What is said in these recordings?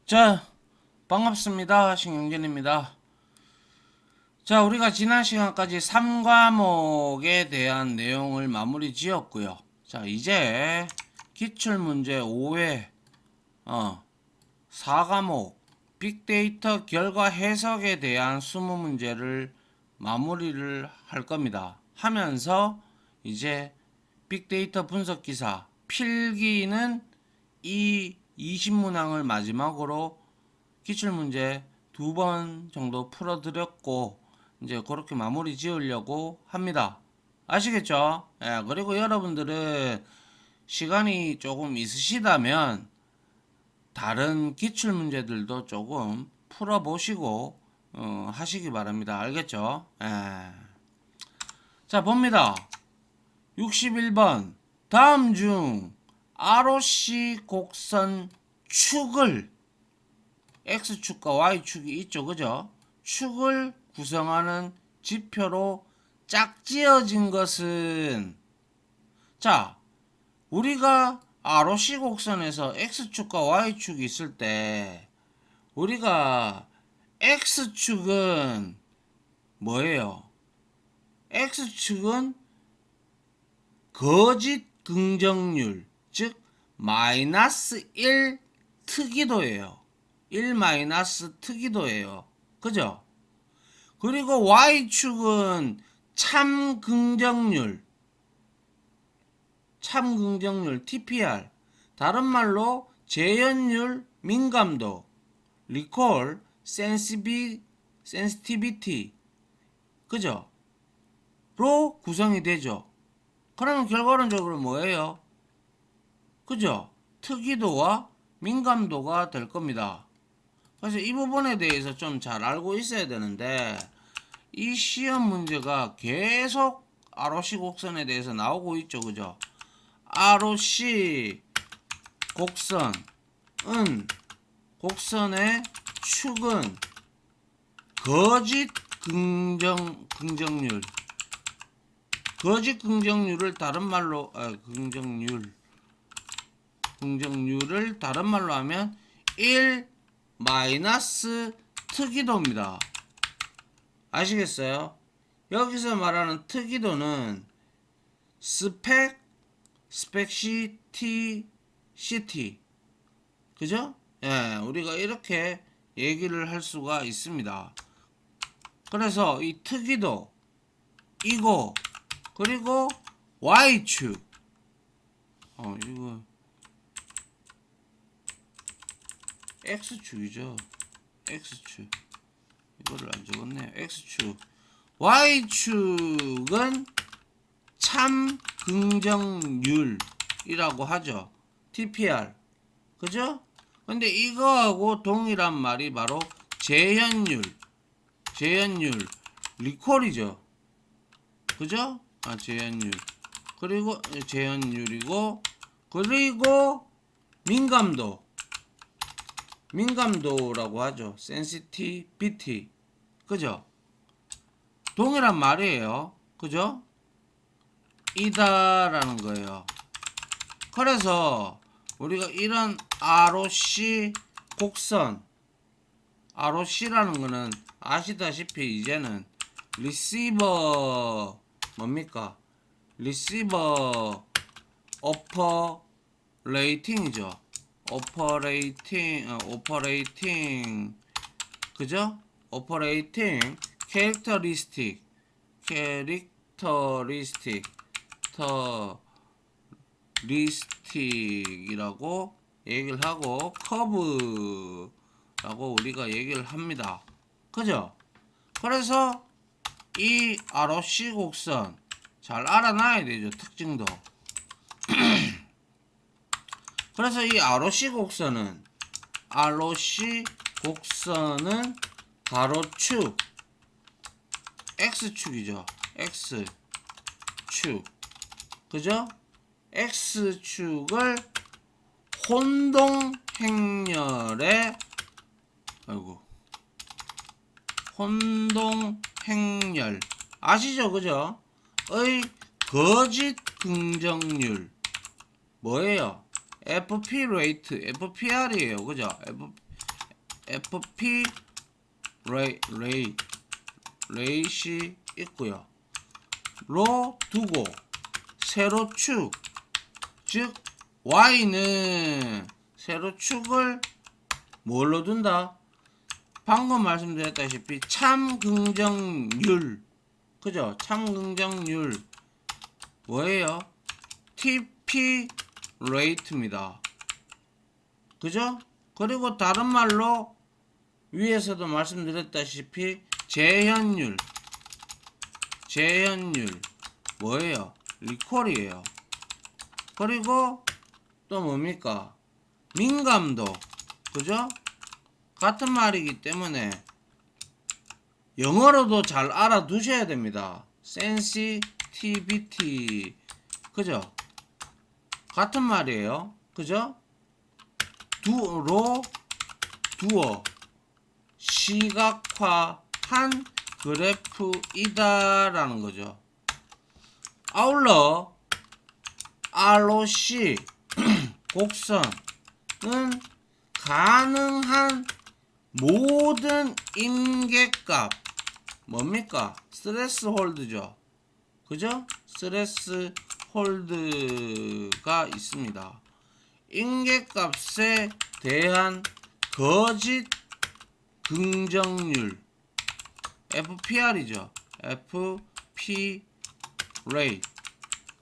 자, 반갑습니다. 신경전입니다. 자, 우리가 지난 시간까지 3과목에 대한 내용을 마무리 지었고요. 자, 이제 기출문제 5회 4과목 빅데이터 결과 해석에 대한 20문제를 마무리를 할 겁니다. 하면서 이제 빅데이터 분석 기사 필기는 이 20문항을 마지막으로 기출문제 2번 정도 풀어드렸고 이제 그렇게 마무리 지으려고 합니다. 아시겠죠? 예, 그리고 여러분들은 시간이 조금 있으시다면 다른 기출문제들도 조금 풀어보시고 하시기 바랍니다. 알겠죠? 예. 자, 봅니다. 61번 다음 중 ROC 곡선 축을 X축과 Y축이 있죠. 그죠? 축을 구성하는 지표로 짝지어진 것은 자, 우리가 ROC 곡선에서 X축과 Y축이 있을 때 우리가 X축은 뭐예요? X축은 거짓 긍정률, 즉 마이너스 1 특이도예요. 1 마이너스 특이도예요. 그죠? 그리고 Y축은 참 긍정률, TPR. 다른 말로 재현율, 민감도, 리콜, 센시티비티. 그죠? 로 구성이 되죠. 그러면 결과론적으로 뭐예요? 그죠? 특이도와 민감도가 될 겁니다. 그래서 이 부분에 대해서 좀 잘 알고 있어야 되는데 이 시험 문제가 계속 ROC 곡선에 대해서 나오고 있죠. 그죠? ROC 곡선의 축은 거짓 긍정률 거짓 긍정률을 다른 말로 긍정률을 다른 말로 하면 1 마이너스 특이도입니다. 아시겠어요? 여기서 말하는 특이도는 스펙시티 그죠? 예, 우리가 이렇게 얘기를 할 수가 있습니다. 그래서 이 특이도 이거 그리고 Y축 이거 X축이죠. X축 이거를 안 적었네요. X축 Y축은 참 긍정률이라고 하죠. TPR 그죠? 근데 이거하고 동일한 말이 바로 재현율 리콜이죠. 그죠? 재현율 그리고 재현율이고 그리고 민감도라고 하죠. 센시티비티 그죠? 동일한 말이에요. 그죠? 이다라는 거예요. 그래서 우리가 이런 ROC 곡선 ROC라는 거는 아시다시피 이제는 리시버 뭡니까? 리시버 오퍼레이팅이죠. 오퍼레이팅 그죠? 오퍼레이팅 캐릭터리스틱이라고 얘기를 하고 커브라고 우리가 얘기를 합니다. 그죠? 그래서 이 ROC 곡선 잘 알아놔야 되죠. 특징도. 그래서 이 ROC 곡선은 가로축 X축이죠. X축 그죠? X축을 혼동행렬의 혼동행렬 아시죠? 그죠? 의 거짓 긍정률 뭐예요? FP 레이트, FPR이에요. 그죠? fp 레이시 있고요. 로 두고 세로축, 즉 y는 세로축을 뭘로 둔다? 방금 말씀드렸다시피 참긍정률, 그죠? 참긍정률 뭐예요? TP 레이트입니다. 그죠? 그리고 다른 말로 위에서도 말씀드렸다시피 재현율 뭐예요? 리콜이에요. 그리고 또 뭡니까? 민감도, 그죠? 같은 말이기 때문에 영어로도 잘 알아두셔야 됩니다. sensitivity, 그죠? 같은 말이에요. 그죠? 두어 시각화한 그래프이다라는 거죠. 아울러 ROC 곡선은 가능한 모든 임계값 뭡니까? 스트레스 홀드죠. 그죠? 스트레스 홀드가 있습니다. 임계값에 대한 거짓 긍정률 FPR이죠. FP rate,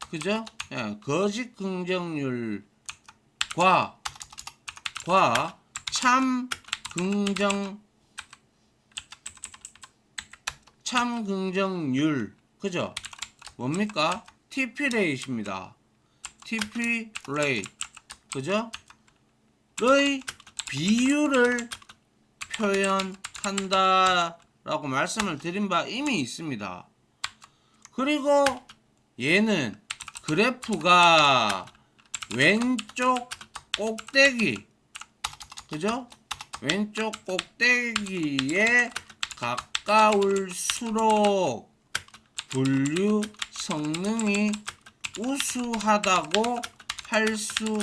그죠? 예, 거짓 긍정률과 참 긍정률, 그죠? 뭡니까? TP 레이트입니다. TP 레이트, 그죠? 의 비율을 표현한다 라고 말씀을 드린 바 이미 있습니다. 그리고 얘는 그래프가 왼쪽 꼭대기, 그죠? 왼쪽 꼭대기에 가까울수록 분류 성능이 우수하다고 할 수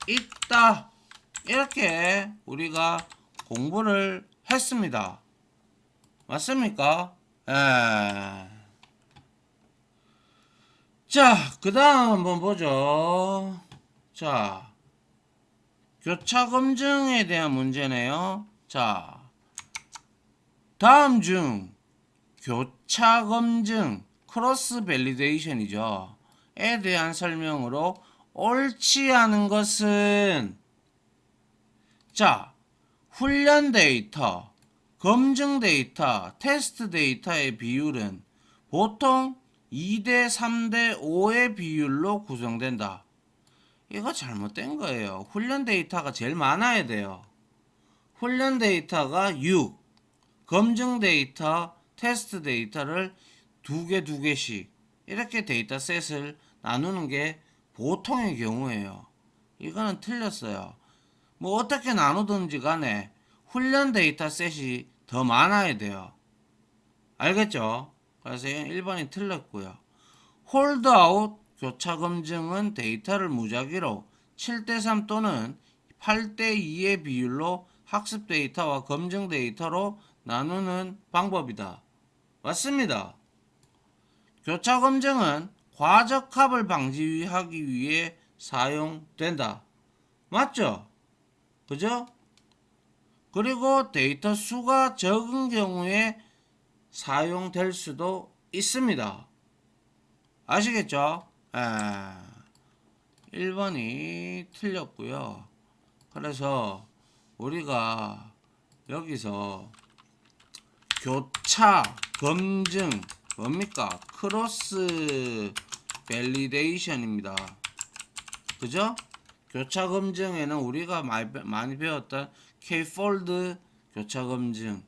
있다. 이렇게 우리가 공부를 했습니다. 맞습니까? 자, 그 다음 한번 보죠. 자, 교차 검증에 대한 문제네요. 자, 다음 중 교차 검증 크로스 밸리데이션이죠. 에 대한 설명으로 옳지 않은 것은, 자, 훈련 데이터, 검증 데이터, 테스트 데이터의 비율은 보통 2대 3대 5의 비율로 구성된다. 이거 잘못된 거예요. 훈련 데이터가 제일 많아야 돼요. 훈련 데이터가 6, 검증 데이터, 테스트 데이터를 두 개씩 이렇게 데이터셋을 나누는 게 보통의 경우예요. 이거는 틀렸어요. 뭐 어떻게 나누든지 간에 훈련 데이터셋이 더 많아야 돼요. 알겠죠? 그래서 1번이 틀렸고요. 홀드아웃 교차 검증은 데이터를 무작위로 7대3 또는 8대2의 비율로 학습 데이터와 검증 데이터로 나누는 방법이다. 맞습니다. 교차 검증은 과적합을 방지하기 위해 사용된다. 맞죠? 그죠? 그리고 데이터 수가 적은 경우에 사용될 수도 있습니다. 아시겠죠? 1번이 틀렸고요. 그래서 우리가 여기서 교차 검증 뭡니까? 크로스 밸리데이션입니다. 그죠? 교차 검증에는 우리가 많이 배웠던 K-폴드 교차 검증,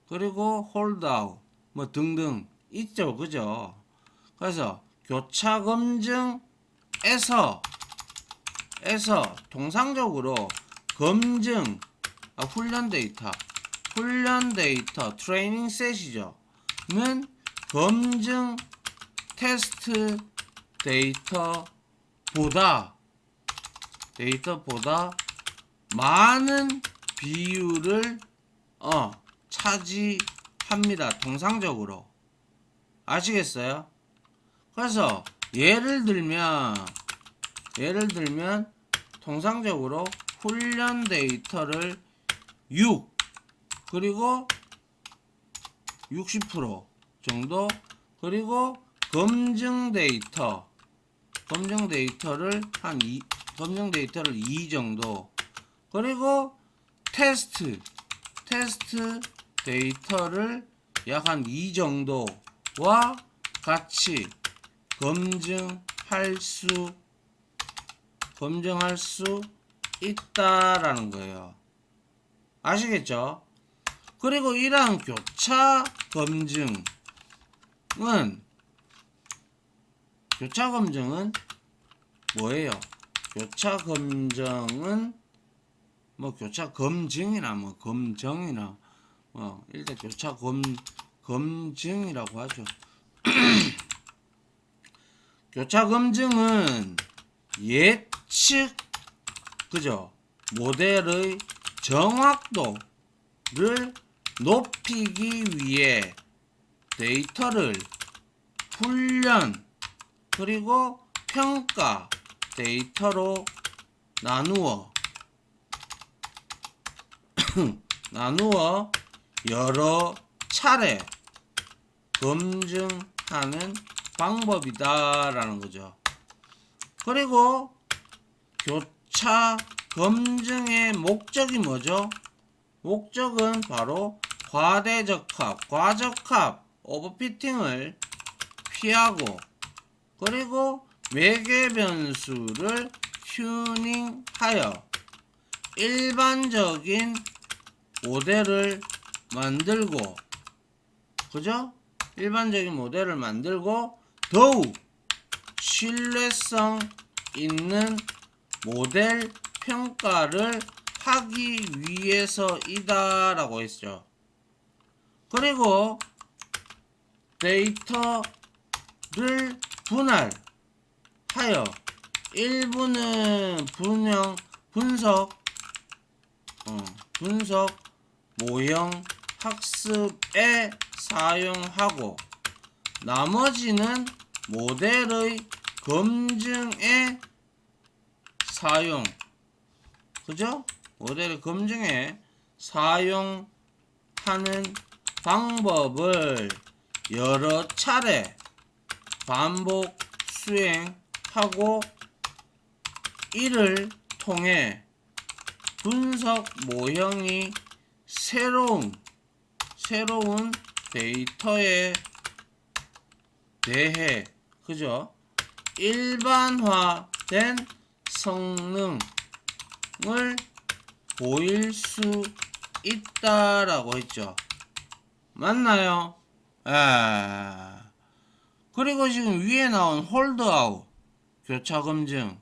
그리고 홀드아웃 뭐 등등 있죠. 그죠? 그래서 교차 검증에서 통상적으로 검증, 훈련 데이터 트레이닝 셋이죠. 는 검증 테스트 데이터보다 많은 비율을 차지합니다. 통상적으로. 아시겠어요? 그래서 예를 들면 통상적으로 훈련 데이터를 6 그리고 60% 정도, 그리고 검증 데이터를 한 2 정도, 그리고 테스트 데이터를 약 한 2 정도와 같이 검증할 수 있다라는 거예요. 아시겠죠? 그리고 이러한 교차 검증은 뭐예요? 교차 검증은 뭐 교차 검증이나 뭐 검정이나 일단 교차 검증이라고 하죠. 교차 검증은 예측, 그죠? 모델의 정확도를 높이기 위해 데이터를 훈련 그리고 평가 데이터로 나누어 여러 차례 검증하는 방법이다라는 거죠. 그리고 교차 검증의 목적이 뭐죠? 목적은 바로 과적합, 오버피팅을 피하고, 그리고 매개 변수를 튜닝하여 일반적인 모델을 만들고, 그죠? 일반적인 모델을 만들고 더욱 신뢰성 있는 모델 평가를 하기 위해서이다 라고 했죠. 그리고 데이터를 분할하여 일부는 분석 모형 학습에 사용하고, 나머지는 모델의 검증에 사용, 그죠? 모델의 검증에 사용하는 방법을 여러 차례 반복 수행하고, 이를 통해 분석 모형이 새로운 데이터에 대해, 그죠? 일반화된 성능을 보일 수 있다라고 했죠. 맞나요? 그리고 지금 위에 나온 홀드아웃 교차 검증,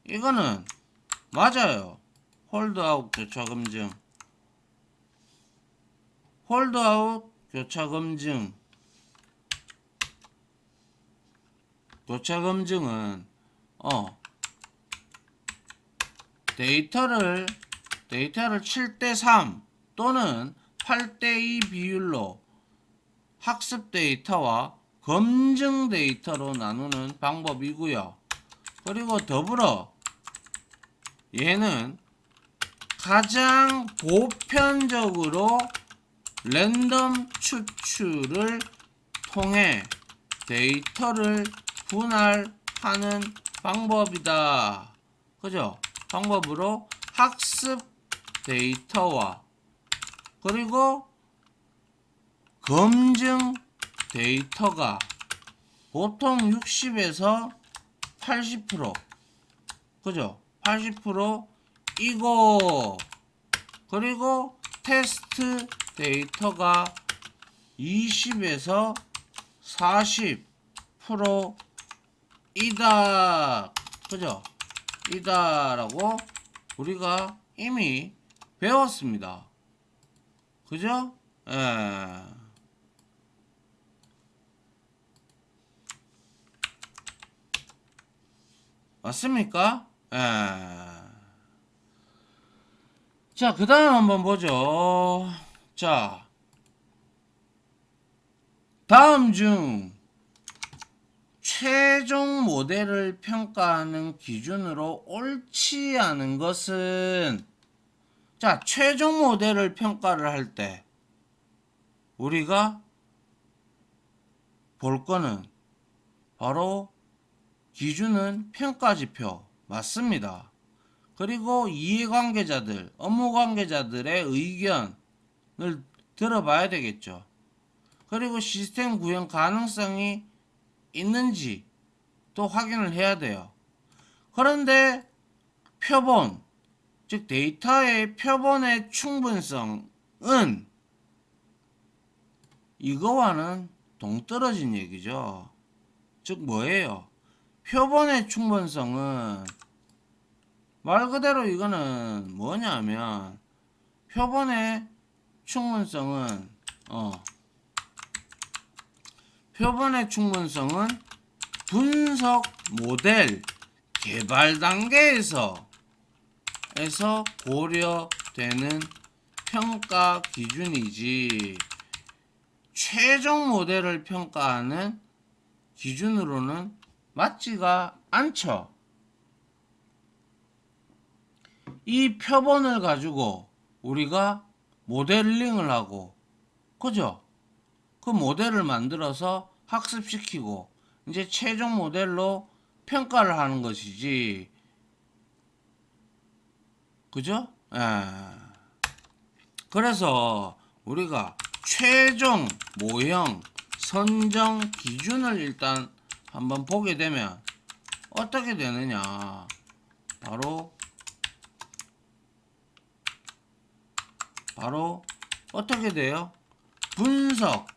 이거는 맞아요. 홀드아웃 교차 검증, 교차 검증은 데이터를 7:3 또는 8:2 비율로 학습 데이터와 검증 데이터로 나누는 방법이고요. 그리고 더불어 얘는 가장 보편적으로 랜덤 추출을 통해 데이터를 분할하는 방법이다. 그죠? 방법으로 학습 데이터와 그리고 검증 데이터가 보통 60에서 80%, 그죠? 80%이고, 그리고 테스트 데이터가 20에서 40%이다. 그죠? 이다라고 우리가 이미 배웠습니다. 그죠? 맞습니까? 자, 그 다음 한번 보죠. 자, 다음 중 최종 모델을 평가하는 기준으로 옳지 않은 것은, 자, 최종 모델을 평가를 할 때 우리가 볼 거는 바로 기준은 평가지표 맞습니다. 그리고 이해관계자들, 업무관계자들의 의견을 들어봐야 되겠죠. 그리고 시스템 구현 가능성이 있는지 또 확인을 해야 돼요. 그런데 표본, 즉 데이터의 표본의 충분성은 이거와는 동떨어진 얘기죠. 즉 뭐예요? 표본의 충분성은 말 그대로 이거는 뭐냐면, 표본의 충분성은 표본의 충분성은 분석 모델 개발 단계에서 고려되는 평가 기준이지, 최종 모델을 평가하는 기준으로는 맞지가 않죠. 이 표본을 가지고 우리가 모델링을 하고, 그죠? 그 모델을 만들어서 학습시키고 이제 최종 모델로 평가를 하는 것이지, 그죠? 그래서 우리가 최종 모형 선정 기준을 일단 한번 보게 되면 어떻게 되느냐, 바로 어떻게 돼요? 분석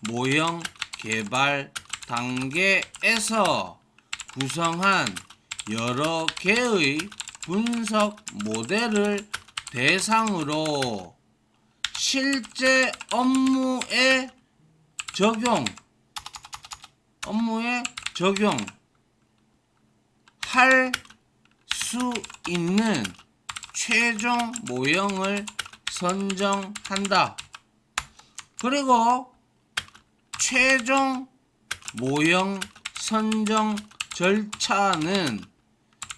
모형 개발 단계에서 구성한 여러 개의 분석 모델을 대상으로 실제 업무에 적용할 수 있는 최종 모형을 선정한다. 그리고 최종 모형 선정 절차는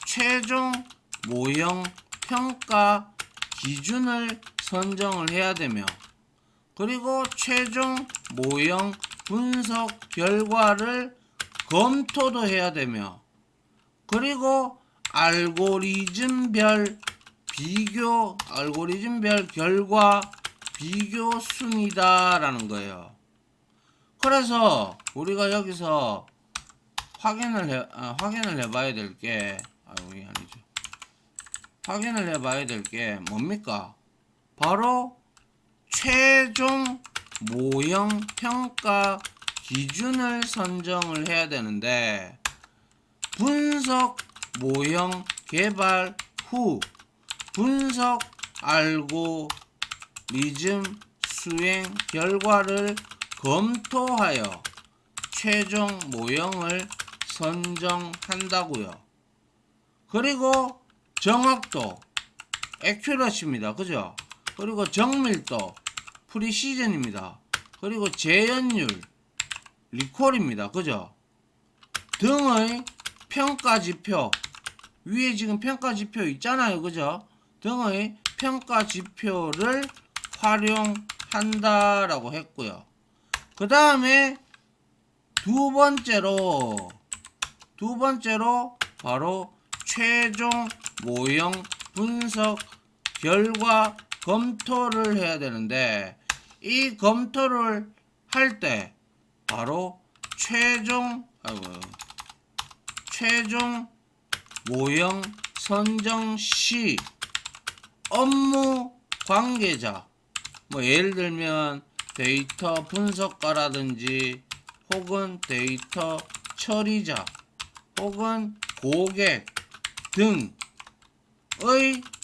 최종 모형 평가 기준을 선정을 해야 되며, 그리고 최종 모형 분석 결과를 검토도 해야 되며, 그리고 알고리즘별 결과 비교 순이다라는 거예요. 그래서 우리가 여기서 확인을 해봐야 될 게, 확인을 해봐야 될 게 뭡니까? 바로 최종 모형 평가 기준을 선정을 해야 되는데, 분석 모형 개발 후 분석 알고리즘 수행 결과를 검토하여 최종 모형을 선정한다고요. 그리고 정확도 액큐러시입니다. 그죠? 그리고 정밀도 프리시즌입니다. 그리고 재현율 리콜입니다. 그죠? 등의 평가 지표, 위에 지금 평가 지표 있잖아요. 그죠? 등의 평가 지표를 활용한다라고 했고요. 그 다음에 두 번째로 바로 최종 모형 분석 결과 검토를 해야 되는데, 이 검토를 할 때 바로 최종 모형 선정 시 업무 관계자, 예를 들면 데이터 분석가라든지 혹은 데이터 처리자 혹은 고객 등의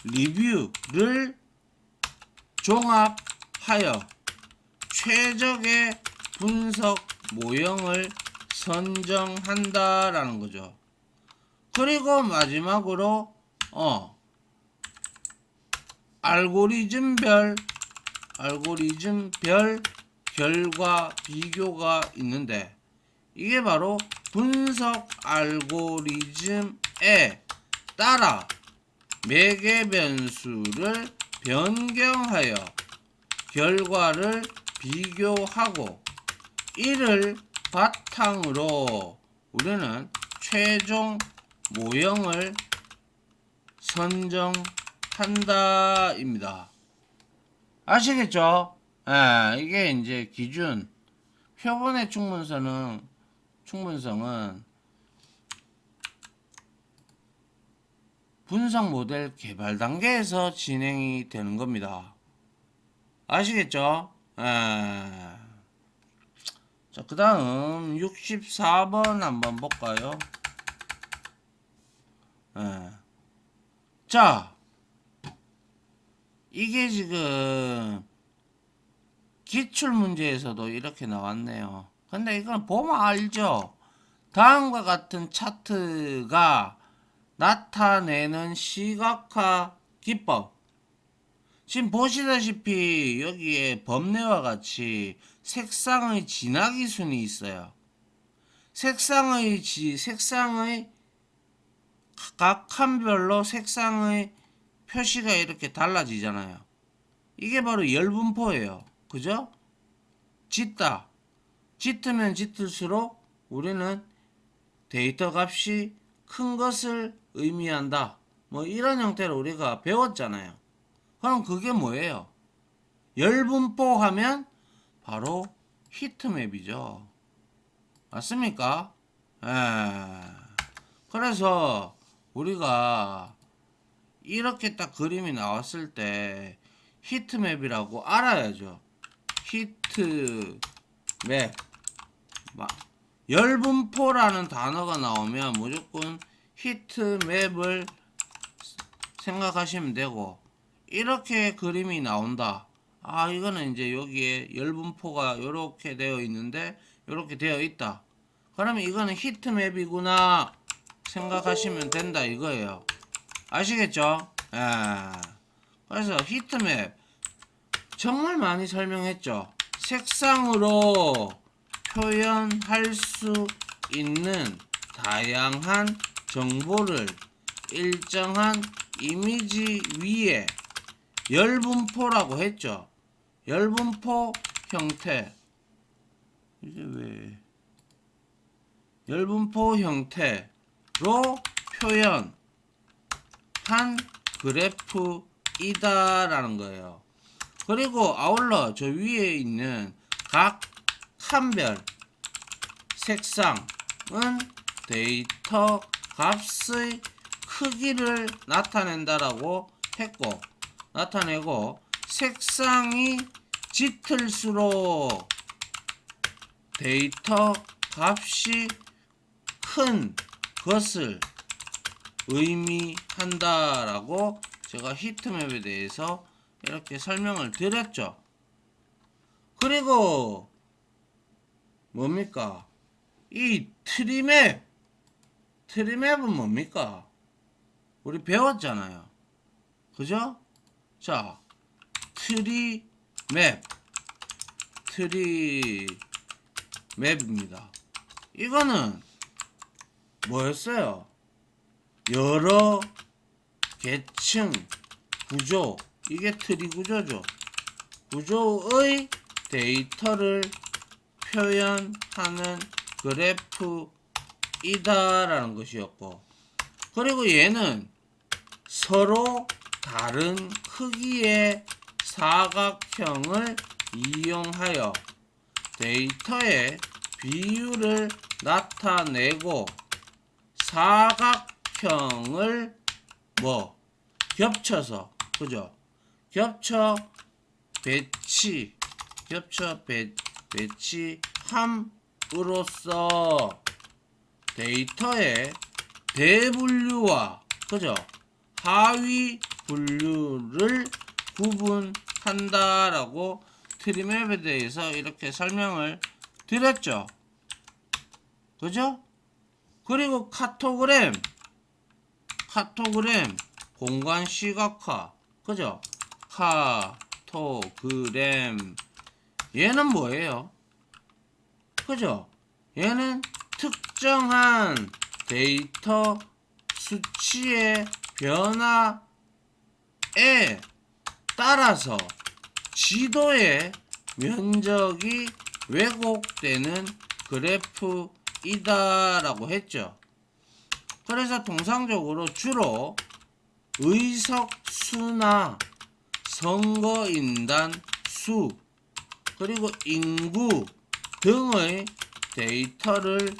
리뷰를 종합하여 최적의 분석 모형을 선정한다라는 거죠. 그리고 마지막으로 알고리즘별 결과 비교가 있는데 이게 바로 분석 알고리즘에 따라 매개 변수를 변경하여 결과를 비교하고 이를 바탕으로 우리는 최종 모형을 선정한다 입니다. 아시겠죠? 이게 이제 기준 표본의 충분성은 분석 모델 개발 단계에서 진행이 되는 겁니다. 아시겠죠? 자, 그 다음 64번 한번 볼까요? 자, 이게 지금 기출문제에서도 이렇게 나왔네요. 근데 이건 보면 알죠? 다음과 같은 차트가 나타내는 시각화 기법. 지금 보시다시피 여기에 범례와 같이 색상의 진화기순이 있어요. 색상의 각 칸별로 색상의 표시가 이렇게 달라지잖아요. 이게 바로 열분포예요. 그죠? 짙으면 짙을수록 우리는 데이터 값이 큰 것을 의미한다. 뭐 이런 형태로 우리가 배웠잖아요. 그럼 그게 뭐예요? 열분포 하면 바로 히트맵이죠. 맞습니까? 그래서 우리가 이렇게 딱 그림이 나왔을 때 히트맵이라고 알아야죠. 히트맵. 열분포라는 단어가 나오면 무조건 히트맵을 생각하시면 되고, 이렇게 그림이 나온다. 이거는 이제 여기에 열분포가 이렇게 되어 있는데 이렇게 되어 있다. 그러면 이거는 히트맵이구나 생각하시면 된다 이거예요. 아시겠죠? 그래서 히트맵 정말 많이 설명했죠. 색상으로 표현할 수 있는 다양한 정보를 일정한 이미지 위에 열분포라고 했죠. 열분포 형태. 이게 왜 열분포 형태로 표현한 그래프이다라는 거예요. 그리고 아울러 저 위에 있는 각 칸별 색상은 데이터 값의 크기를 나타낸다라고 했고, 나타내고 색상이 짙을수록 데이터 값이 큰 것을 의미한다라고 제가 히트맵에 대해서 이렇게 설명을 드렸죠. 그리고 뭡니까? 이 트리맵은 뭡니까? 우리 배웠잖아요. 그죠? 자, 트리맵입니다. 이거는 뭐였어요? 여러 계층 구조, 이게 트리 구조죠. 구조의 데이터를 표현하는 그래프이다라는 것이었고, 그리고 얘는 서로 다른 크기의 사각형을 이용하여 데이터의 비율을 나타내고 사각형을 겹쳐서, 그죠? 겹쳐 배치함으로써 데이터의 대분류와, 그죠? 하위 분류를 구분한다라고 트리맵에 대해서 이렇게 설명을 드렸죠. 그죠? 그리고 카토그램 공간 시각화, 그죠? 스카토그램 얘는 뭐예요? 그죠? 얘는 특정한 데이터 수치의 변화에 따라서 지도의 면적이 왜곡되는 그래프이다 라고 했죠. 그래서 통상적으로 주로 의석수나 선거인단 수 그리고 인구 등의 데이터를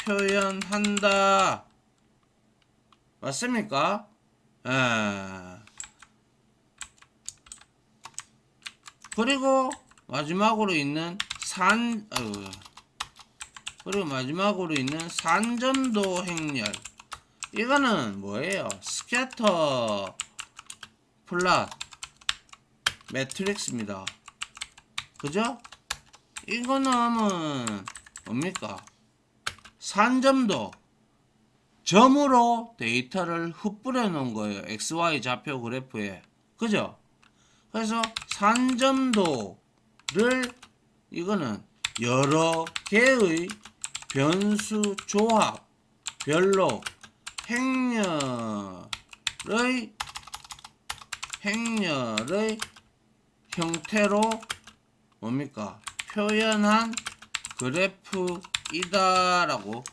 표현한다. 맞습니까? 그리고 마지막으로 있는 산전도 행렬 이거는 뭐예요? 스캐터 플롯 매트릭스입니다. 그죠? 이거는 뭡니까? 산점도 점으로 데이터를 흩뿌려 놓은 거예요. XY 좌표 그래프에. 그죠? 그래서 산점도를 이거는 여러 개의 변수 조합별로 행렬의 형태로 뭡니까? 표현한 그래프이다 라고.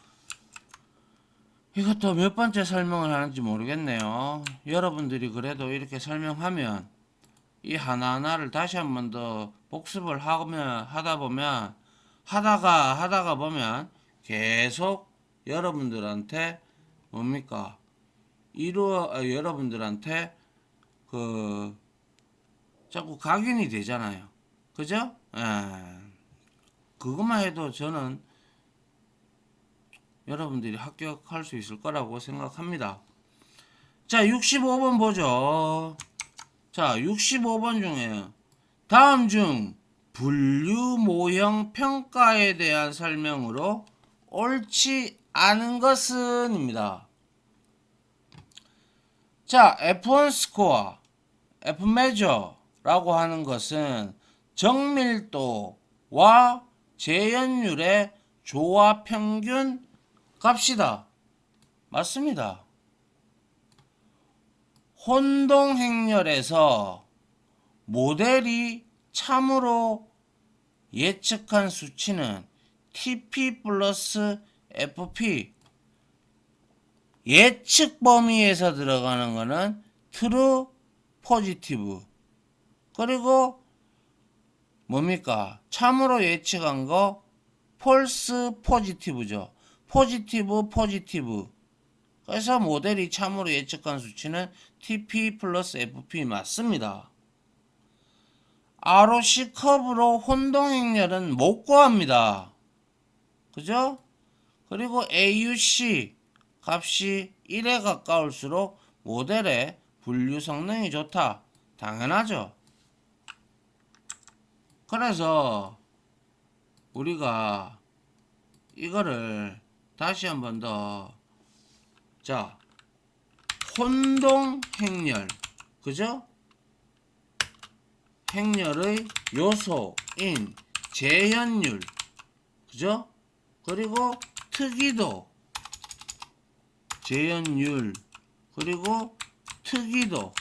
이것도 몇 번째 설명을 하는지 모르겠네요. 여러분들이 그래도 이렇게 설명하면 이 하나하나를 다시 한 번 더 복습을 하다 보면 하다가 보면 계속 여러분들한테 뭡니까? 여러분들한테 자꾸 각인이 되잖아요. 그죠? 그것만 해도 저는 여러분들이 합격할 수 있을 거라고 생각합니다. 자, 65번 보죠. 자, 65번 중에 다음 중 분류 모형 평가에 대한 설명으로 옳지 않은 것은 입니다. 자, F1 스코어, F 메저라고 하는 것은 정밀도와 재현율의 조화 평균 값이다. 맞습니다. 혼동 행렬에서 모델이 참으로 예측한 수치는 TP 플러스 FP. 예측 범위에서 들어가는 거는 true positive. 그리고 뭡니까? 참으로 예측한 거 false positive죠. 포지티브. 그래서 모델이 참으로 예측한 수치는 TP 플러스 FP 맞습니다. ROC 커브로 혼동 행렬은 못 구합니다. 그죠? 그리고 AUC 값이 1에 가까울수록 모델의 분류 성능이 좋다. 당연하죠. 그래서 우리가 이거를 다시 한 번 더, 자, 혼동 행렬, 그죠? 행렬의 요소인 재현율, 그죠? 그리고 특이도, 재현율, 그리고 특이도가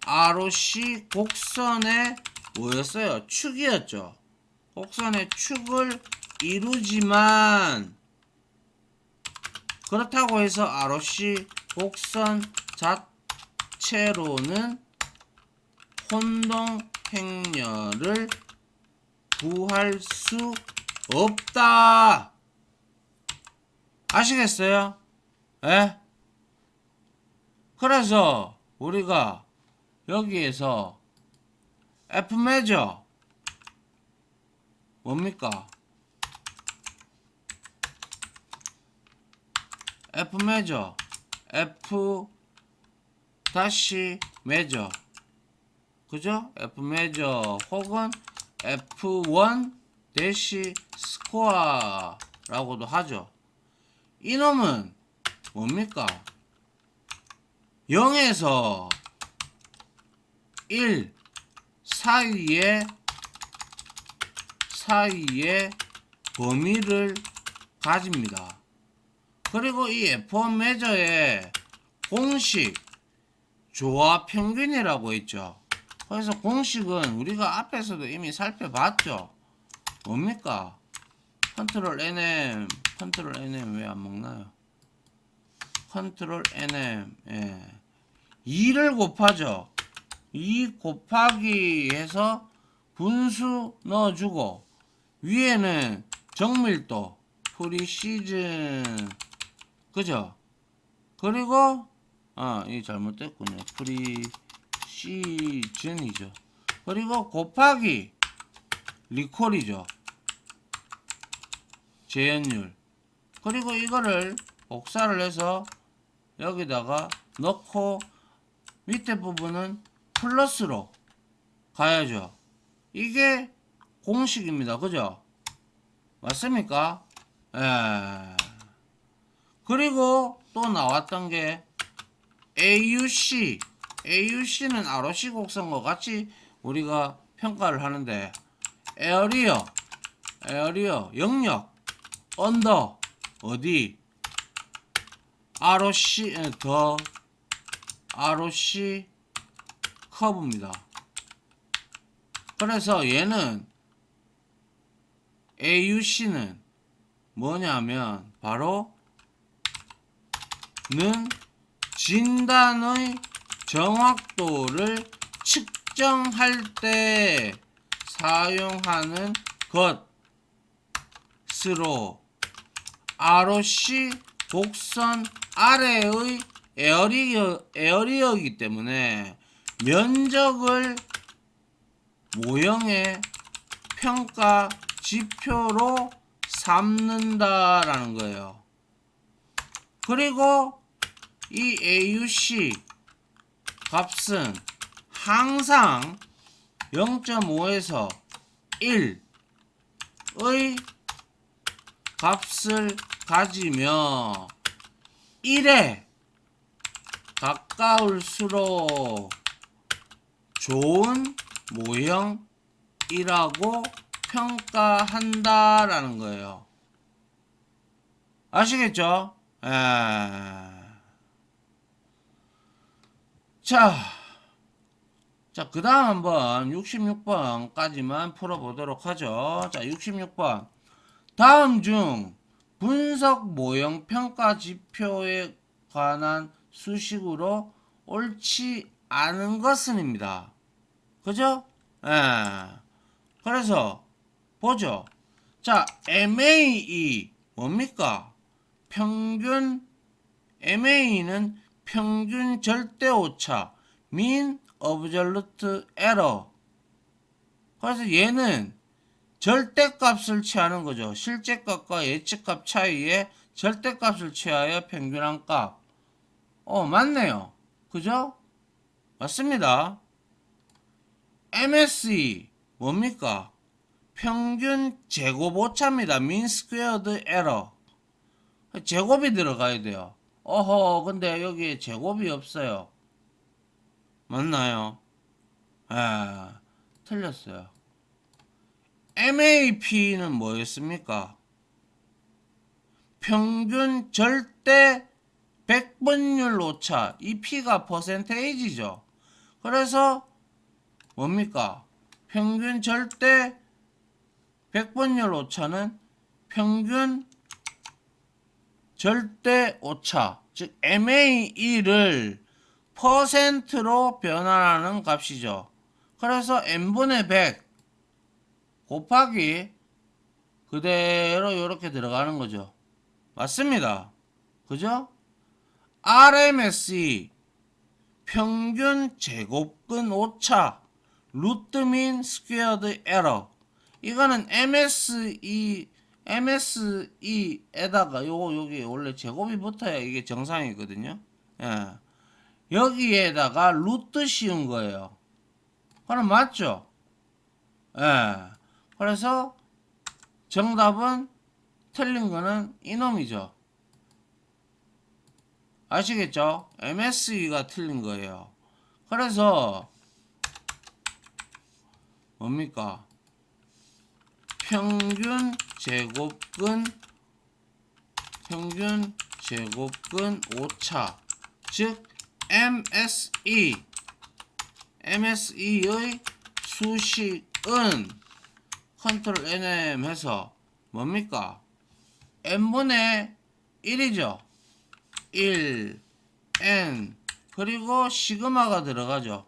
ROC 곡선의 뭐였어요? 축이었죠. 곡선의 축을 이루지만 그렇다고 해서 ROC 곡선 자체로는 혼동 행렬을 구할 수 없다. 아시겠어요? 예? 그래서 우리가 여기에서 F 메저 뭡니까? F 메저 F 다시 메저, 그죠? F 메저 혹은 F1 대시 스코어라고도 하죠. 이놈은 뭡니까? 0에서 1 사이에 범위를 가집니다. 그리고 이 F1 메저의 공식 조화 평균이라고 있죠. 그래서 공식은 우리가 앞에서도 이미 살펴봤죠. 뭡니까? 컨트롤 NM 왜 안 먹나요? 컨트롤 NM 2를 곱하죠. 2 곱하기 해서 분수 넣어주고 위에는 정밀도 프리시즌 그죠? 그리고 이 잘못됐군요. 프리시즌이죠. 그리고 곱하기 리콜이죠. 재현율. 그리고 이거를 복사를 해서 여기다가 넣고 밑에 부분은 플러스로 가야죠. 이게 공식입니다. 그죠? 맞습니까? 그리고 또 나왔던 게 AUC는 ROC 곡선과 같이 우리가 평가를 하는데 에어리어 영역 언더 어디 ROC 더 ROC 커브입니다. 그래서 얘는 AUC는 뭐냐면 바로 는 진단의 정확도를 측정할 때 사용하는 것으로 ROC 곡선 아래의 에어리어이기 때문에 면적을 모형의 평가 지표로 삼는다라는 거예요. 그리고 이 AUC 값은 항상 0.5에서 1의 값을 가지며 1에 가까울수록 좋은 모형이라고 평가한다라는 거예요. 아시겠죠? 자, 그 다음 한번 66번까지만 풀어보도록 하죠. 자, 66번. 다음 중 분석 모형 평가 지표에 관한 수식으로 옳지 않은 것은입니다. 그죠? 그래서 보죠. 자, MAE 뭡니까? MA는 평균 절대 오차, mean absolute error. 그래서 얘는 절대값을 취하는 거죠. 실제값과 예측값 차이에 절대값을 취하여 평균한 값. 맞네요. 그죠? 맞습니다. MSE 뭡니까? 평균 제곱 오차입니다. mean squared error. 제곱이 들어가야 돼요. 근데 여기에 제곱이 없어요. 맞나요? 틀렸어요. MAP는 뭐였습니까? 평균 절대 백분율 오차. 이 P가 퍼센테이지죠. 그래서 뭡니까? 평균 절대 백분율 오차는 평균 절대 오차, 즉 MAE를 퍼센트로 변환하는 값이죠. 그래서 n분의 100 곱하기 그대로 이렇게 들어가는 거죠. 맞습니다. 그죠? RMSE 평균 제곱근 오차 루트 민 스퀘어드 에러. 이거는 MSE에다가 여기 원래 제곱이 붙어야 이게 정상이거든요. 여기에다가 루트 씌운 거예요. 그럼 맞죠? 그래서 정답은 틀린 거는 이놈이죠. 아시겠죠? MSE가 틀린 거예요. 그래서 뭡니까? 평균 제곱근 오차, 즉 MSE의 수식은 컨트롤 NM 해서 뭡니까? n분의 1이죠. 1 n 그리고 시그마가 들어가죠.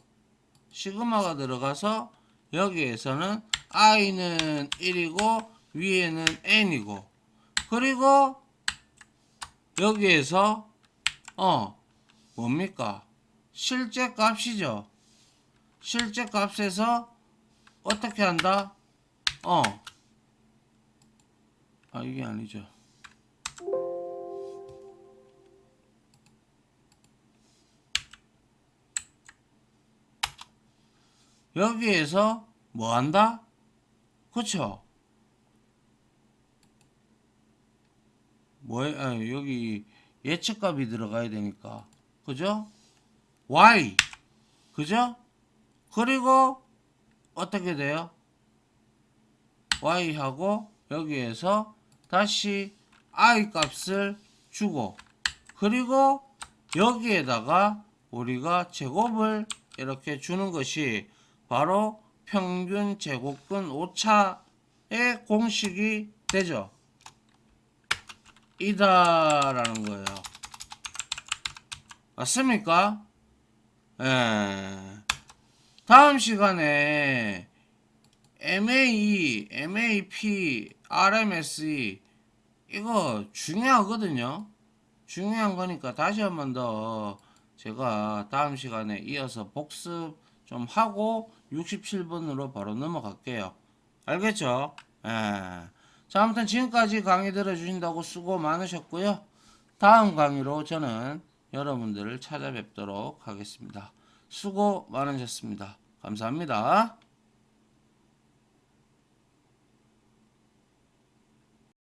시그마가 들어가서 여기에서는 i는 1이고 위에는 n이고, 그리고 여기에서 뭡니까? 실제 값이죠. 실제 값에서 어떻게 한다? 이게 아니죠. 여기에서 뭐 한다? 그쵸? 여기 예측값이 들어가야 되니까. 그죠? y. 그죠? 그리고 어떻게 돼요? y하고 여기에서 다시 i 값을 주고, 그리고 여기에다가 우리가 제곱을 이렇게 주는 것이 바로 평균 제곱근 오차의 공식이 되죠. 이다라는 거예요. 맞습니까? 예. 다음 시간에 MAE, MAP, RMSE 이거 중요하거든요. 중요한 거니까 다시 한 번 더 제가 다음 시간에 이어서 복습 좀 하고 67번으로 바로 넘어갈게요. 알겠죠? 예. 자, 아무튼 지금까지 강의 들어주신다고 수고 많으셨고요. 다음 강의로 저는 여러분들을 찾아뵙도록 하겠습니다. 수고 많으셨습니다. 감사합니다.